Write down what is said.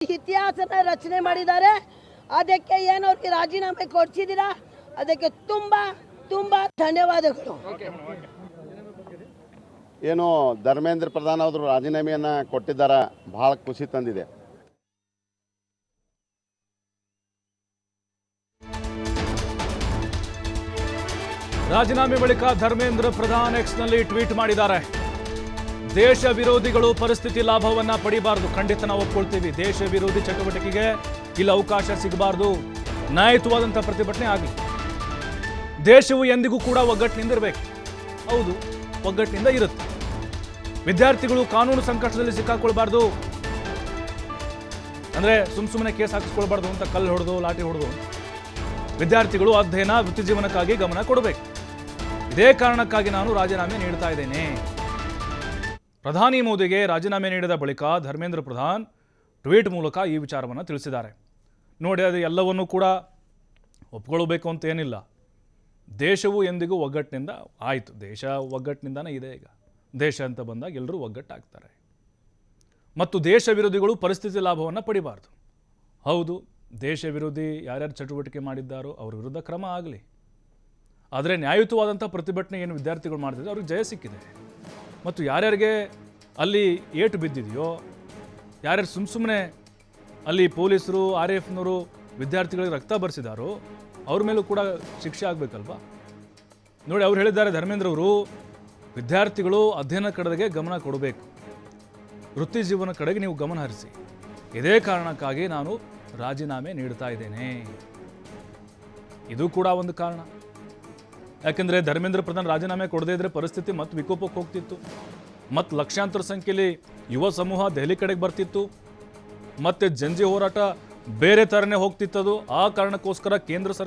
ಇತಿಹಾಸನ ರಚನೆ ಮಾಡಿದ್ದಾರೆ. ಅದಕ್ಕೆ ಏನು ಅವ್ರಿಗೆ ರಾಜೀನಾಮೆ ಕೊಡ್ಸಿದ್ದೀರಾ, ಅದಕ್ಕೆ ತುಂಬಾ ತುಂಬಾ ಧನ್ಯವಾದಗಳು. ಏನು ಧರ್ಮೇಂದ್ರ ಪ್ರಧಾನ್ ಅವರು ರಾಜೀನಾಮೆಯನ್ನು ಕೊಟ್ಟಿದ್ದಾರೆ, ಬಹಳ ಖುಷಿ ತಂದಿದೆ. ರಾಜೀನಾಮೆ ಬಳಿಕ ಧರ್ಮೇಂದ್ರ ಪ್ರಧಾನ್ ಎಕ್ಸ್ನಲ್ಲಿ ಟ್ವೀಟ್ ಮಾಡಿದ್ದಾರೆ. ದೇಶ ವಿರೋಧಿಗಳು ಪರಿಸ್ಥಿತಿ ಲಾಭವನ್ನ ಪಡಿಬಾರದು, ಖಂಡಿತ ನಾವು ಒಪ್ಕೊಳ್ತೀವಿ. ದೇಶ ವಿರೋಧಿ ಚಟುವಟಿಕೆಗೆ ಇಲ್ಲಿ ಅವಕಾಶ ಸಿಗಬಾರದು, ನ್ಯಾಯಯುತವಾದಂಥ ಪ್ರತಿಭಟನೆ ಆಗಲಿ. ದೇಶವು ಎಂದಿಗೂ ಕೂಡ ಒಗ್ಗಟ್ಟಿನಿಂದ ಇರಬೇಕು. ಹೌದು, ಒಗ್ಗಟ್ಟಿನಿಂದ ಇರುತ್ತೆ. ವಿದ್ಯಾರ್ಥಿಗಳು ಕಾನೂನು ಸಂಕಷ್ಟದಲ್ಲಿ ಸಿಕ್ಕಾಕೊಳ್ಬಾರ್ದು, ಅಂದರೆ ಸುಮ್ಮನೆ ಕೇಸ್ ಹಾಕಿಸ್ಕೊಳ್ಬಾರ್ದು ಅಂತ ಕಲ್ಲು ಹೊಡೆದು ಲಾಠಿ ಹೊಡೆದು. ವಿದ್ಯಾರ್ಥಿಗಳು ಅಧ್ಯಯನ ವೃತ್ತಿ ಜೀವನಕ್ಕಾಗಿ ಗಮನ ಕೊಡಬೇಕು. ಇದೇ ಕಾರಣಕ್ಕಾಗಿ ನಾನು ರಾಜೀನಾಮೆ ನೀಡ್ತಾ ಇದ್ದೇನೆ. ಪ್ರಧಾನಿ ಮೋದಿಗೆ ರಾಜೀನಾಮೆ ನೀಡಿದ ಬಳಿಕ ಧರ್ಮೇಂದ್ರ ಪ್ರಧಾನ್ ಟ್ವೀಟ್ ಮೂಲಕ ಈ ವಿಚಾರವನ್ನು ತಿಳಿಸಿದ್ದಾರೆ. ನೋಡಿ, ಅದು ಎಲ್ಲವನ್ನೂ ಕೂಡ ಒಪ್ಕೊಳ್ಬೇಕು ಅಂತ ಏನಿಲ್ಲ. ದೇಶವು ಎಂದಿಗೂ ಒಗ್ಗಟ್ಟಿನಿಂದ ಆಯಿತು. ದೇಶ ಒಗ್ಗಟ್ಟಿನಿಂದನೇ ಇದೆ. ಈಗ ದೇಶ ಅಂತ ಬಂದಾಗ ಎಲ್ಲರೂ ಒಗ್ಗಟ್ಟಾಗ್ತಾರೆ. ಮತ್ತು ದೇಶ ವಿರೋಧಿಗಳು ಪರಿಸ್ಥಿತಿ ಲಾಭವನ್ನು ಪಡಿಬಾರ್ದು. ಹೌದು, ದೇಶ ವಿರೋಧಿ ಯಾರ್ಯಾರು ಚಟುವಟಿಕೆ ಮಾಡಿದ್ದಾರೋ ಅವ್ರ ವಿರುದ್ಧ ಕ್ರಮ ಆಗಲಿ. ಆದರೆ ನ್ಯಾಯಯುತವಾದಂಥ ಪ್ರತಿಭಟನೆ ಏನು ವಿದ್ಯಾರ್ಥಿಗಳು ಮಾಡ್ತಿದ್ದಾರೆ ಅವ್ರಿಗೆ ಜಯ ಸಿಕ್ಕಿದೆ. ಮತ್ತು ಯಾರ್ಯಾರಿಗೆ ಅಲ್ಲಿ ಏಟು ಬಿದ್ದಿದೆಯೋ, ಯಾರ್ಯಾರು ಸುಮ್ಮನೆ ಅಲ್ಲಿ ಪೊಲೀಸರು RAFನವರು ವಿದ್ಯಾರ್ಥಿಗಳಿಗೆ ರಕ್ತ ಬರೆಸಿದಾರೋ ಅವ್ರ ಮೇಲೂ ಕೂಡ ಶಿಕ್ಷೆ ಆಗಬೇಕಲ್ವಾ. ನೋಡಿ, ಅವ್ರು ಹೇಳಿದ್ದಾರೆ, ಧರ್ಮೇಂದ್ರ ಅವರು, ವಿದ್ಯಾರ್ಥಿಗಳು ಅಧ್ಯಯನ ಕಡೆಗೆ ಗಮನ ಕೊಡಬೇಕು, ವೃತ್ತಿ ಜೀವನ ಕಡೆಗೆ ನೀವು ಗಮನ ಹರಿಸಿ. ಇದೇ ಕಾರಣಕ್ಕಾಗಿ ನಾನು ರಾಜೀನಾಮೆ ನೀಡ್ತಾ ಇದ್ದೇನೆ. ಇದು ಕೂಡ ಒಂದು ಕಾರಣ. ಯಾಕೆಂದರೆ ಧರ್ಮೇಂದ್ರ ಪ್ರಧಾನ್ ರಾಜೀನಾಮೆ ಕೊಡದೇ ಇದ್ದರೆ ಪರಿಸ್ಥಿತಿ ಮತ್ತೆ ವಿಕೋಪಕ್ಕೆ ಹೋಗ್ತಿತ್ತು. ಮತ್ತು ಲಕ್ಷಾಂತರ ಸಂಖ್ಯೆಯಲ್ಲಿ ಯುವ ಸಮೂಹ ದೆಹಲಿ ಕಡೆಗೆ ಬರ್ತಿತ್ತು. ಮತ್ತು ಜಂಜಿ ಹೋರಾಟ ಬೇರೆ ಥರನೇ ಹೋಗ್ತಿತ್ತದು. ಆ ಕಾರಣಕ್ಕೋಸ್ಕರ ಕೇಂದ್ರ